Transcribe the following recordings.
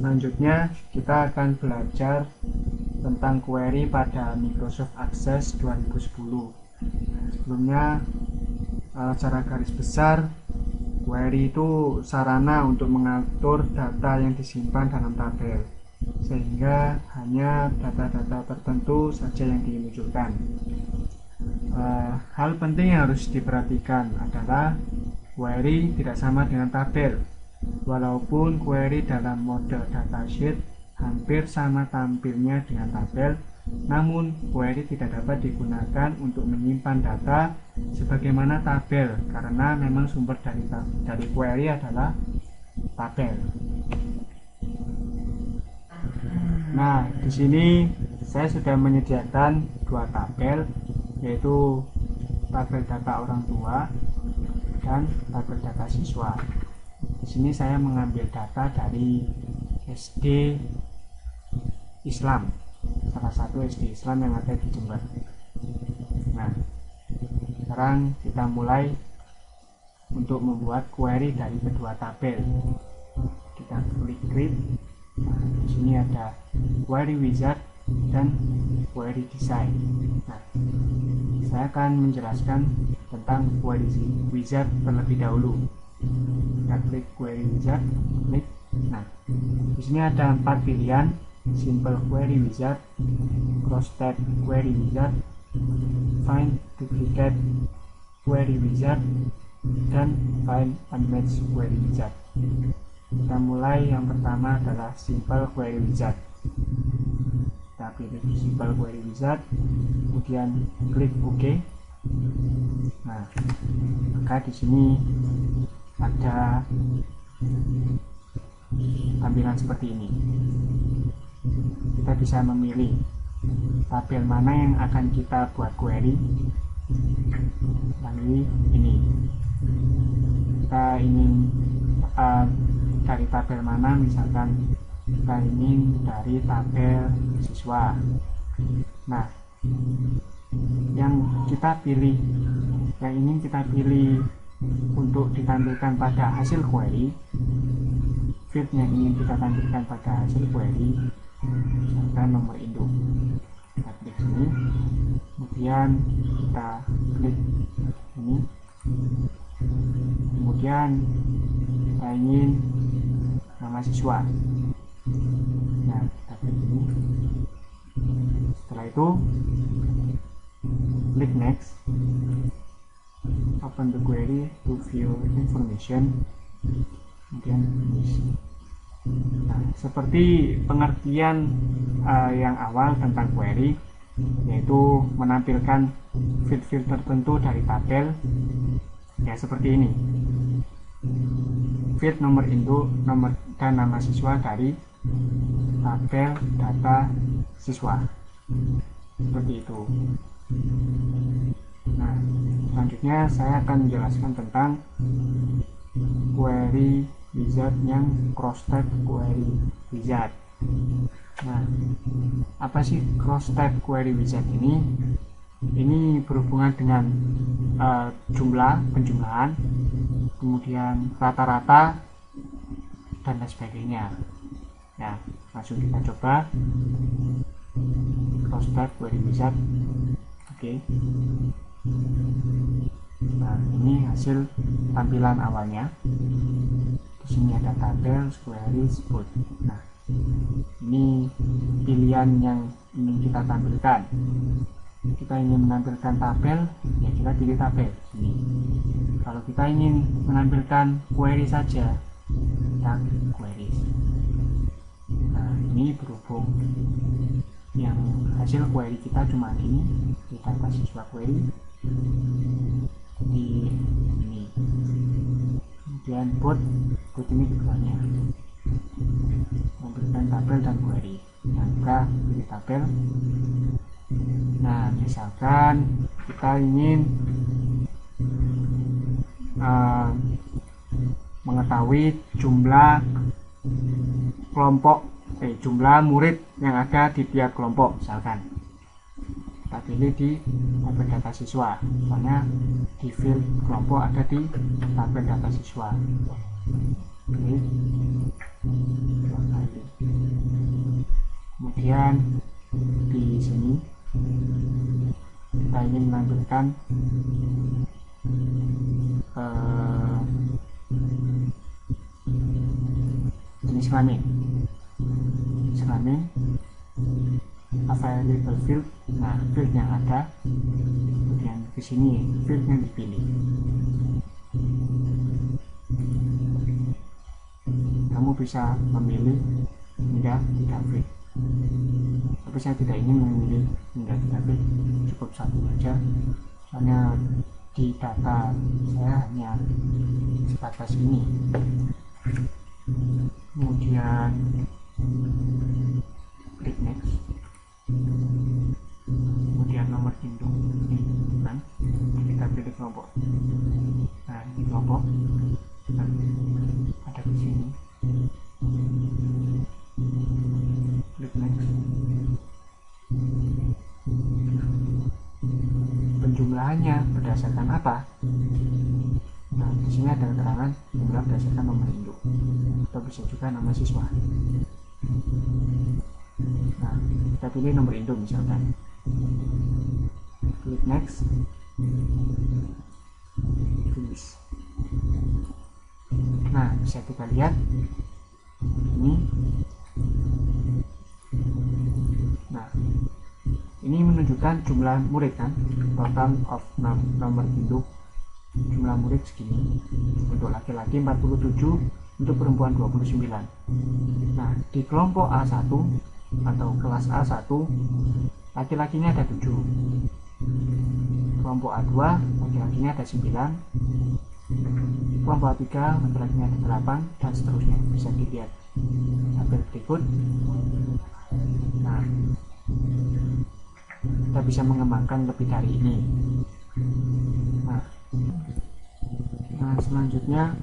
Selanjutnya kita akan belajar tentang query pada Microsoft Access 2010. Sebelumnya, secara garis besar, query itu sarana untuk mengatur data yang disimpan dalam tabel, sehingga hanya data-data tertentu saja yang dimunculkan. Hal penting yang harus diperhatikan adalah query tidak sama dengan tabel. Walaupun query dalam mode datasheet hampir sama tampilnya dengan tabel, namun query tidak dapat digunakan untuk menyimpan data sebagaimana tabel karena memang sumber dari query adalah tabel. Nah, di sini saya sudah menyediakan dua tabel, yaitu tabel data orang tua dan tabel data siswa. Di sini saya mengambil data dari SD Islam, salah satu SD Islam yang ada di Jember. Nah, sekarang kita mulai untuk membuat query dari kedua tabel. Kita klik create. Nah, di sini ada query wizard dan query design. Nah, saya akan menjelaskan tentang query wizard terlebih dahulu. Kita klik query wizard, klik. Nah, di sini ada 4 pilihan: simple query wizard, cross-tab query wizard, find duplicate query wizard, dan find unmatched query wizard. Kita mulai. Yang pertama adalah simple query wizard. Kita pilih simple query wizard, kemudian klik OK. Nah, maka di sini ada tampilan seperti ini. Kita bisa memilih tabel mana yang akan kita buat query melalui ini. Kita ingin dari tabel mana, misalkan kita ingin dari tabel siswa. Nah, yang ingin kita pilih untuk ditampilkan pada hasil query, field yang ingin kita tampilkan pada hasil query, misalkan nomor induk. Kita klik sini, kemudian kita klik ini, kemudian kita ingin nama siswa. Nah, kita klik ini. Setelah itu klik next, open the query to view information, kemudian finish. Nah, seperti pengertian yang awal tentang query, yaitu menampilkan field-field tertentu dari tabel, ya seperti ini. Field nomor induk, nomor dan nama siswa dari tabel data siswa, seperti itu. Nah, selanjutnya saya akan menjelaskan tentang query wizard yang cross-tab query wizard. Nah, apa sih cross-tab query wizard ini? Ini berhubungan dengan penjumlahan, kemudian rata-rata, dan lain sebagainya. Ya, langsung kita coba cross-tab query wizard. Oke. Nah, ini hasil tampilan awalnya. Di sini ada tabel, query, spot. Nah, ini pilihan yang ingin kita tampilkan. Kita ingin menampilkan tabel, ya kita pilih tabel. Ini. Kalau kita ingin menampilkan query saja, kita query. Nah, ini berhubung yang hasil query kita cuma ini di data siswa query di ini, kemudian bot ini tujuannya memberikan tabel dan query. Nah, kita pilih tabel. Nah, misalkan kita ingin mengetahui jumlah jumlah murid yang ada di tiap kelompok, misalkan kita pilih di tabel data siswa, soalnya di field kelompok ada di tabel data siswa. Oke. kemudian di sini kita ingin menampilkan jenis kelamin available field. Nah, field yang ada, kemudian ke sini field yang dipilih. Kamu bisa memilih hingga 3 field, tapi saya tidak ingin memilih hingga 3 field, cukup satu saja, soalnya di data saya hanya sebatas ini. Kemudian klik next, kemudian nomor induk ini kan kita pilih kelompok. Nah, ini kelompok dan ada di sini, klik next. Penjumlahannya berdasarkan apa? Nah, di sini ada keterangan jumlah berdasarkan nomor induk, atau bisa juga nama siswa. Nah, kita pilih nomor induk misalkan, klik next, tulis. Nah, bisa kita lihat ini. Nah, ini menunjukkan jumlah murid kan, total of nomor induk, jumlah murid segini. Untuk laki-laki 47, untuk perempuan 29. Nah, di kelompok A1 atau kelas A1 laki-lakinya ada 7, kelompok A2 laki-lakinya ada 9, kelompok A3 laki-lakinya ada 8, dan seterusnya. Bisa dilihat tabel berikut. Nah, kita bisa mengembangkan lebih dari ini. Nah, selanjutnya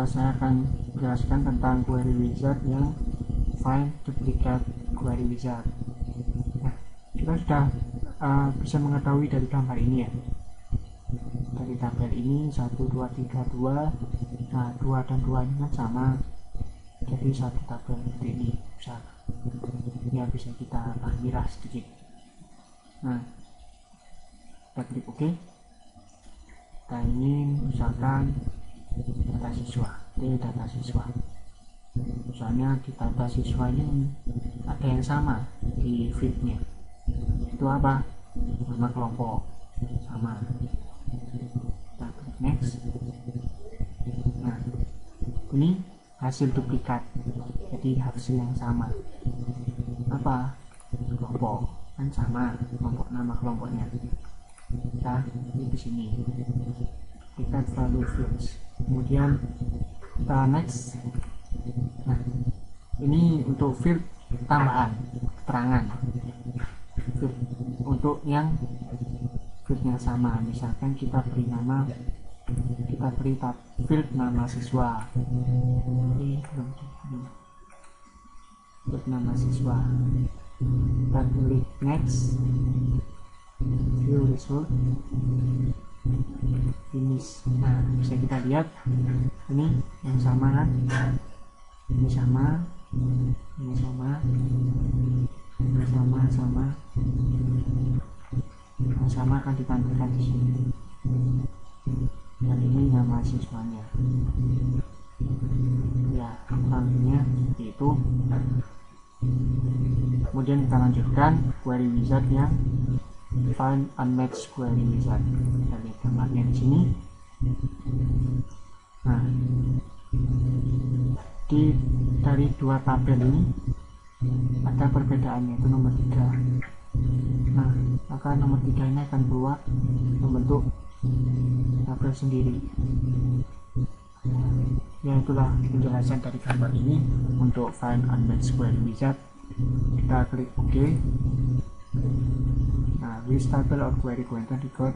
saya akan jelaskan tentang query wizard yang find duplicate query wizard. Nah, kita sudah bisa mengetahui dari gambar ini ya, dari tabel ini 1, 2, 3, 2. Nah, 2 dan 2 ini kan sama, jadi satu tabel seperti ini. Bisa kita mirah sedikit. Nah, kita klik OK. Kita ingin misalkan data siswa, data siswa. Soalnya di data siswa ini ada yang sama di fieldnya. Itu apa? Nama kelompok sama. Kita klik next. Nah, ini hasil duplikat, jadi hasil yang sama. Apa? Kelompok kan sama, kelompok, nama kelompoknya. Nah, ini di sini duplikat value fields, kemudian kita next. Nah, ini untuk field tambahan keterangan, field untuk yang fieldnya sama. Misalkan kita beri nama, kita beri field nama siswa, field nama siswa. Kita klik next, view result, finish. Nah, bisa kita lihat ini yang sama kan, ini sama, ini sama, ini sama, yang sama akan ditampilkan di sini. Dan ini nama siswanya ya, namanya itu. Kemudian kita lanjutkan query wizard yang find unmatched query wizard. Kita lihat gambarnya di sini. Nah, dari dua tabel ini ada perbedaannya, itu nomor 3. Nah, maka nomor 3 ini akan keluar membentuk tabel sendiri. Ya, itulah penjelasan dari gambar ini untuk find unmatched query wizard. Kita klik OK. Nah, which table or query content record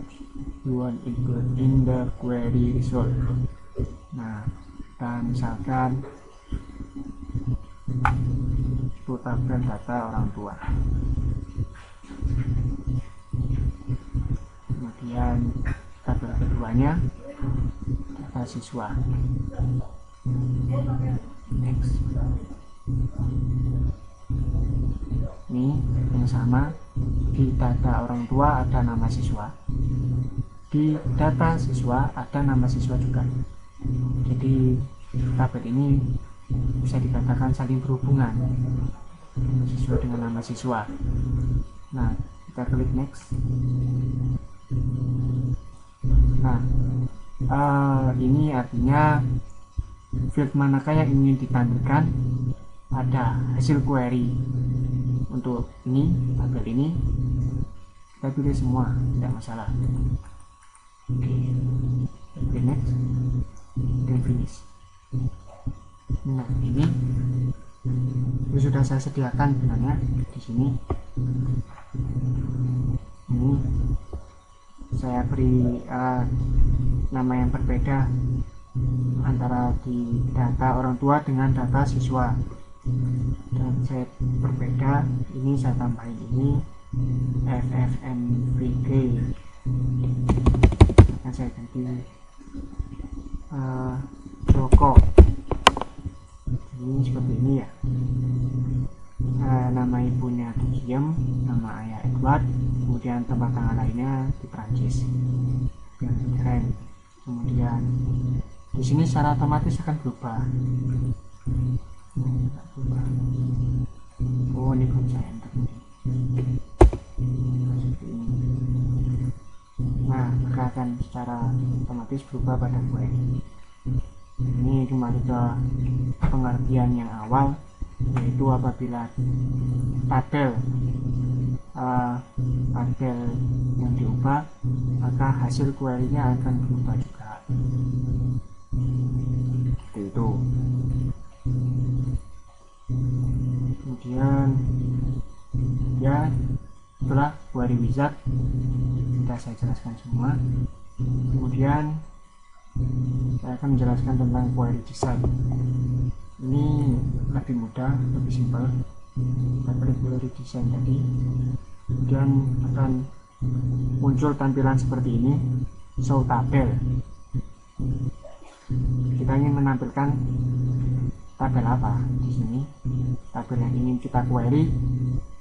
you want include in the query result. Nah, dan misalkan itu tabel data orang tua, kemudian tabel keduanya data siswa. Next. ini yang sama. Di data orang tua ada nama siswa, di data siswa ada nama siswa juga. Jadi tabel ini bisa dikatakan saling berhubungan, siswa dengan nama siswa. Nah, kita klik next. Nah, ini artinya field manakah yang ingin ditampilkan pada hasil query. Untuk ini, tabel ini kita pilih semua, tidak masalah. Oke, pilih next dan finish. Nah, ini sudah saya sediakan sebenarnya di sini. Ini saya beri nama yang berbeda antara di data orang tua dengan data siswa, dan saya berbeda. Ini saya tambahin ini FFmpg, akan saya ganti Joko. Ini seperti ini ya. Nama ibunya Diem, nama ayah Edward, kemudian tempat tanggal lainnya di Prancis, keren. Kemudian di sini secara otomatis akan berubah. Oh, ini belum saya enter. Nah, maka akan secara otomatis berubah pada query. Ini cuma juga pengertian yang awal, yaitu apabila tabel yang diubah, maka hasil query-nya akan berubah juga. Seperti itu. Kemudian ya, setelah query wizard sudah saya jelaskan semua. Kemudian saya akan menjelaskan tentang query design. Ini lebih mudah, lebih simpel. Kita klik query design tadi, kemudian akan muncul tampilan seperti ini, show tabel. Kita ingin menampilkan tabel apa di sini, tabel yang ingin kita query,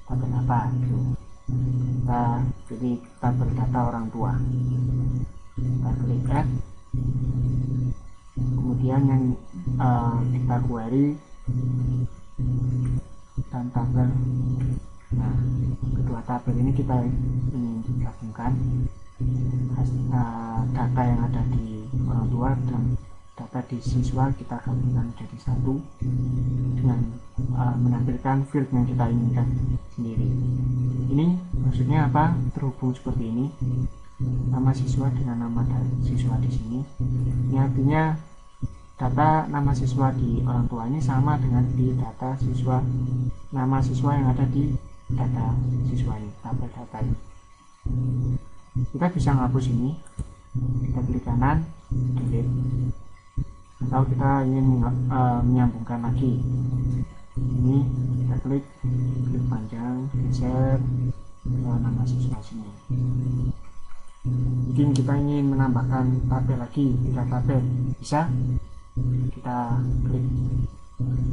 tabel apa itu. Kita pilih tabel data orang tua, kita klik add. Kemudian yang kita query dan tabel. Nah, kedua tabel ini kita ingin gabungkan data yang ada di orang tua dan data di siswa, kita gabungkan menjadi satu dengan menampilkan field yang kita inginkan sendiri. Ini maksudnya apa? Terhubung seperti ini, nama siswa dengan nama siswa di sini. Ini artinya data nama siswa di orang tua ini sama dengan di data siswa, nama siswa yang ada di data siswa ini, tabel data ini. Kita bisa ngapus ini, kita klik kanan, delete, atau kita ingin menyambungkan lagi. Ini kita klik panjang, geser ke nama siswa sini. Mungkin kita ingin menambahkan tabel lagi, tidak tabel, bisa. Kita klik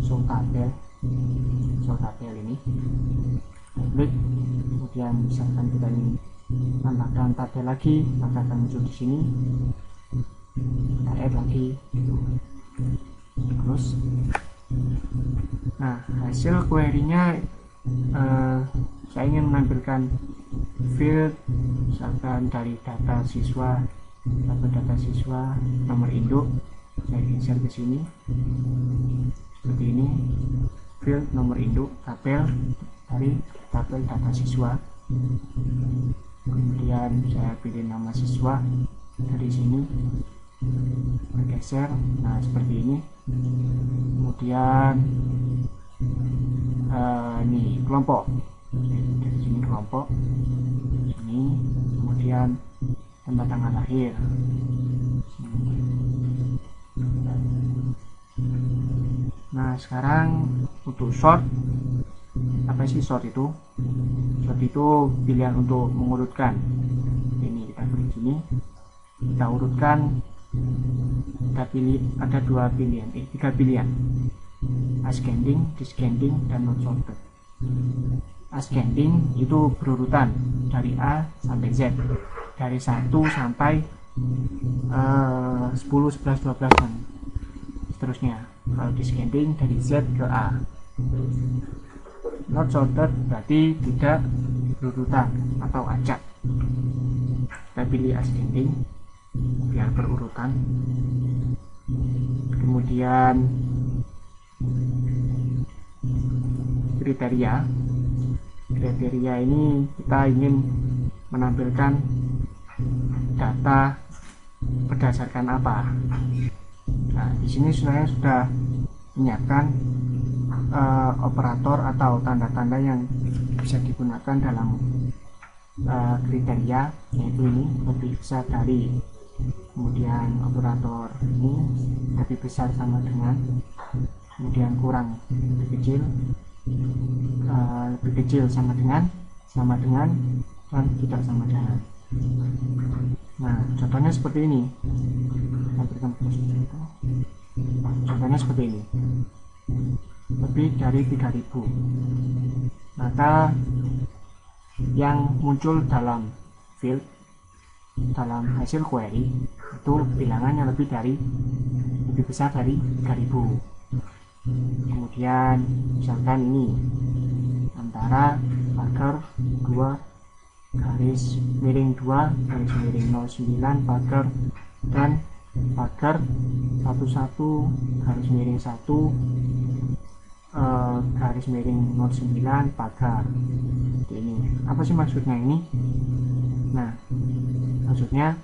show tabel ini, klik. Kemudian misalkan kita ingin tambahkan tabel lagi, maka akan muncul di sini. Kita add lagi, terus. Nah, hasil query-nya saya ingin menampilkan field misalkan dari data siswa, data siswa, nomor induk. Saya geser ke sini seperti ini, field nomor induk tabel dari tabel data siswa. Kemudian saya pilih nama siswa dari sini, bergeser. Nah, seperti ini. Kemudian ini kelompok, dari sini kelompok sini. Kemudian tempat tanggal lahir sini. Nah, sekarang untuk sort, apa sih sort itu? Sort itu pilihan untuk mengurutkan. Ini kita klik sini, kita urutkan. Ada tiga pilihan, ascending, descending, dan not sorted. ascending itu berurutan dari A sampai Z, dari 1 sampai 10, 11, 12 dan seterusnya. Kalau descending dari Z ke A. Not sorted berarti tidak berurutan atau acak. Kita pilih ascending biar berurutan. Kemudian kriteria ini kita ingin menampilkan data berdasarkan apa. Nah, di sini saya sudah menyiapkan operator atau tanda-tanda yang bisa digunakan dalam kriteria, yaitu ini lebih besar dari, kemudian operator ini lebih besar sama dengan, kemudian kurang lebih kecil sama dengan, dan tidak sama dengan. Nah, contohnya seperti ini. Contohnya seperti ini, lebih dari 3000. Maka yang muncul dalam field, dalam hasil query itu bilangannya lebih besar dari 3000. Kemudian misalkan ini antara pagar 2 garis miring 2 garis miring 09 pagar dan pagar 11 garis miring 1 garis miring 09 pagar. Ini apa sih maksudnya ini? Nah, maksudnya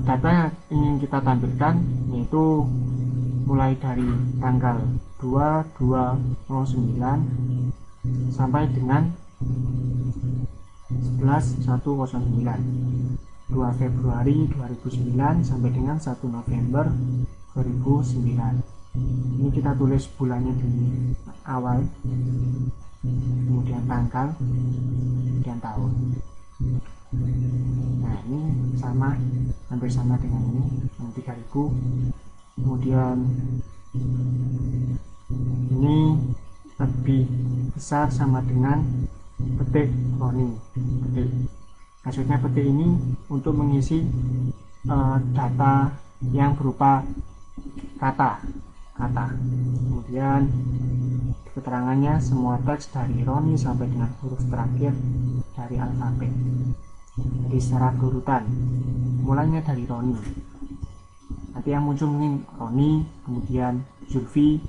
data yang ingin kita tampilkan yaitu mulai dari tanggal 2209 sampai dengan 11/1/09, 2 Februari 2009 sampai dengan 1 November 2009. Ini kita tulis bulannya di awal, kemudian tanggal, kemudian tahun. Nah, ini hampir sama dengan ini, yang 3000. Kemudian ini lebih besar sama dengan petik Roni. Maksudnya petik ini untuk mengisi data yang berupa kata. Kemudian keterangannya semua teks dari Roni sampai dengan huruf terakhir dari alfabet. Jadi secara berurutan, mulainya dari Roni. Nanti yang muncul mungkin Roni, kemudian Zulfi,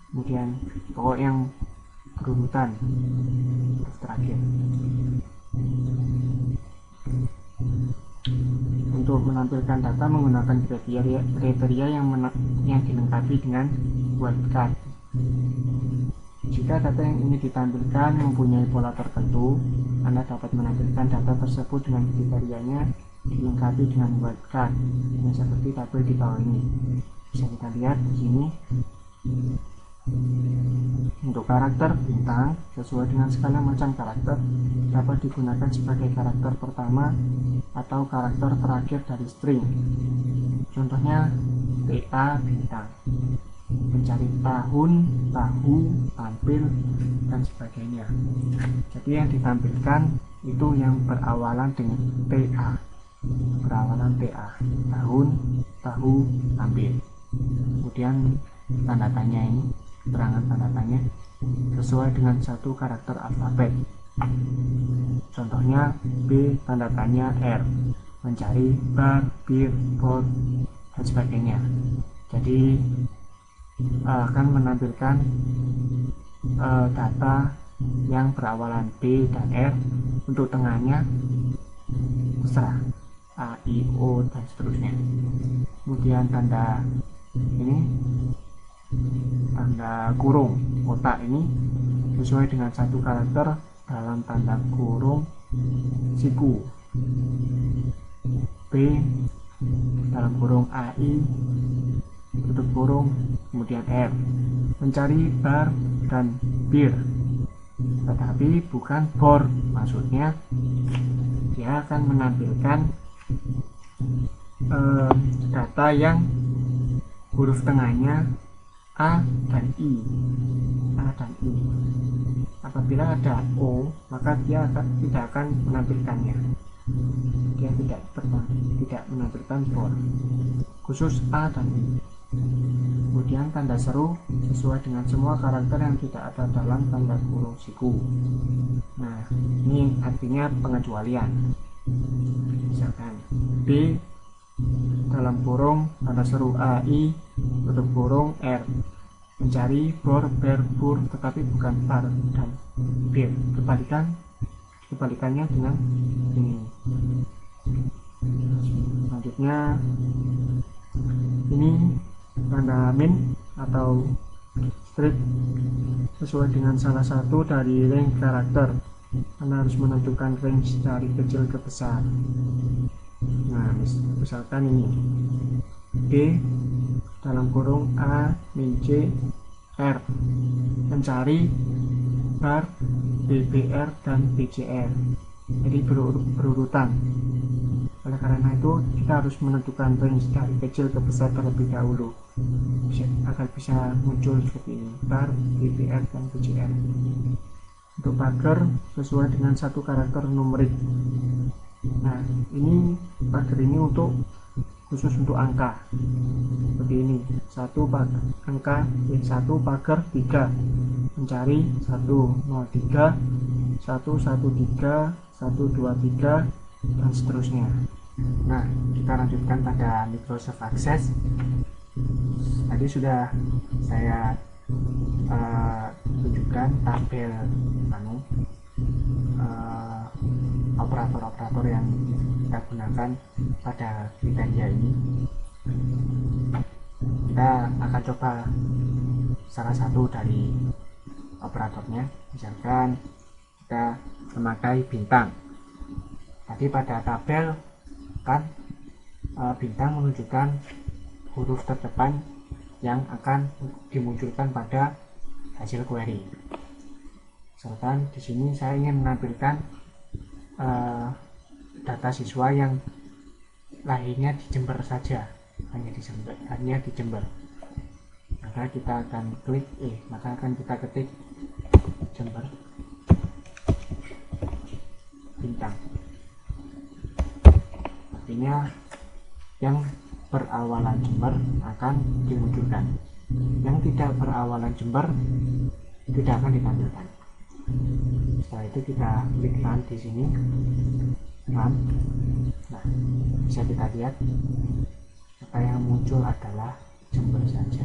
kemudian pokok yang berurutan huruf terakhir. Untuk menampilkan data menggunakan kriteria yang dilengkapi dengan wildcard. Jika data yang ini ditampilkan mempunyai pola tertentu, Anda dapat menampilkan data tersebut dengan kriterianya dilengkapi dengan wildcard, yang seperti tabel di bawah ini. Bisa kita lihat di sini. Untuk karakter bintang sesuai dengan segala macam karakter dapat digunakan sebagai karakter pertama atau karakter terakhir dari string. Contohnya TA bintang, mencari tahun, tahu, tampil, dan sebagainya. Jadi yang ditampilkan itu yang berawalan dengan TA, tahun, tahu, tampil. Kemudian tanda tanya ini, keterangan tanda tanya sesuai dengan satu karakter alfabet. Contohnya B tanda tanya R, mencari bar, bir, bot, dan sebagainya. Jadi akan menampilkan data yang berawalan B dan R. Untuk tengahnya terserah A, I, O, dan seterusnya. Kemudian tanda ini, tanda kurung kotak ini sesuai dengan satu karakter dalam tanda kurung siku. B dalam kurung AI tutup kurung, kemudian R, mencari bar dan bir, tetapi bukan bor. Maksudnya dia akan menampilkan data yang huruf tengahnya A dan I, apabila ada O, maka dia tidak akan menampilkannya. Dia tidak menampilkan for, khusus A dan I. Kemudian tanda seru sesuai dengan semua karakter yang tidak ada dalam tanda kurung siku. Nah, ini artinya pengecualian. Misalkan B dalam kurung tanda seru AI tutup kurung R, mencari bor, ber, bur, tetapi bukan bar dan bir. Kebalikannya dengan ini. Selanjutnya ini tanda min atau strip sesuai dengan salah satu dari range karakter. Anda harus menentukan range dari kecil ke besar. Nah, misalkan ini D dalam kurung A min C R, mencari bar BBR dan BCR, jadi berurutan. Oleh karena itu kita harus menentukan range dari kecil ke besar terlebih dahulu agar bisa muncul seperti ini, bar BBR dan BCR. Untuk pagar sesuai dengan satu karakter numerik. Nah, ini pagar ini khusus untuk angka seperti ini, satu angka 1 pagar 3, mencari 103 113 123 dan seterusnya. Nah, kita lanjutkan pada Microsoft Access. Tadi sudah saya tunjukkan tabel operator-operator yang kita gunakan pada kriteria ini. Kita akan coba salah satu dari operatornya. Misalkan kita memakai bintang. Tadi pada tabel kan bintang menunjukkan huruf terdepan yang akan dimunculkan pada hasil query. Misalkan di sini saya ingin menampilkan data siswa yang lahirnya di Jember saja, hanya di Jember. Maka kita akan kita ketik Jember bintang. Artinya yang berawalan Jember akan dimunculkan, yang tidak berawalan Jember tidak akan ditampilkan. Setelah itu kita klik run di sini, run. Nah, bisa kita lihat data yang muncul adalah Jember saja.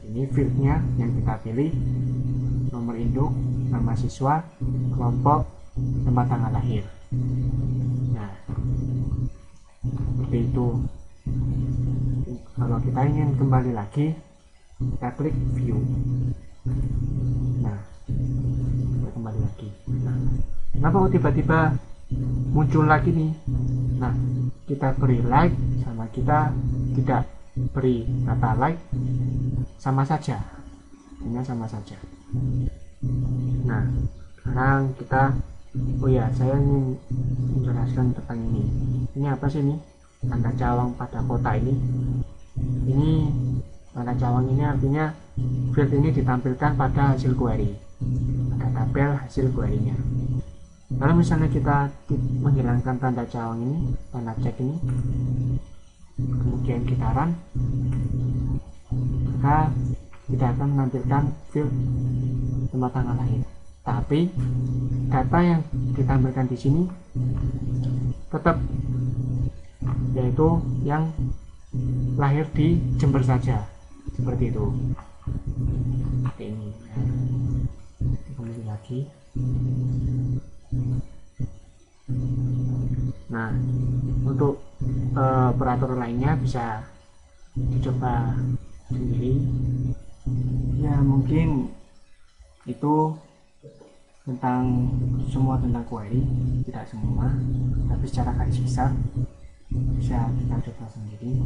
Ini fieldnya yang kita pilih, nomor induk, nama siswa, kelompok, tempat tanggal lahir. Nah, seperti itu. Kalau kita ingin kembali lagi, kita klik view. Nah, kita kembali lagi. Nah, kenapa kok tiba-tiba muncul lagi nih? Nah, kita beri like sama kita tidak beri kata like sama saja, ini sama saja. Nah, sekarang kita saya ingin menjelaskan tentang ini. Ini apa sih ini? Tanda cawang pada kotak ini. Ini tanda cawang ini artinya field ini ditampilkan pada hasil query, pada tabel hasil query-nya. Kalau misalnya kita menghilangkan tanda cawang ini, tanda cek ini, kemudian kita run, maka kita akan menampilkan field tempat tanggal lahir. Tapi data yang ditampilkan di sini tetap, yaitu yang lahir di Jember saja, seperti itu. Seperti ini. Kembali lagi. Nah, untuk operator lainnya bisa dicoba sendiri. Ya, mungkin itu tentang tentang query, tidak semua, tapi secara garis besar bisa kita coba sendiri.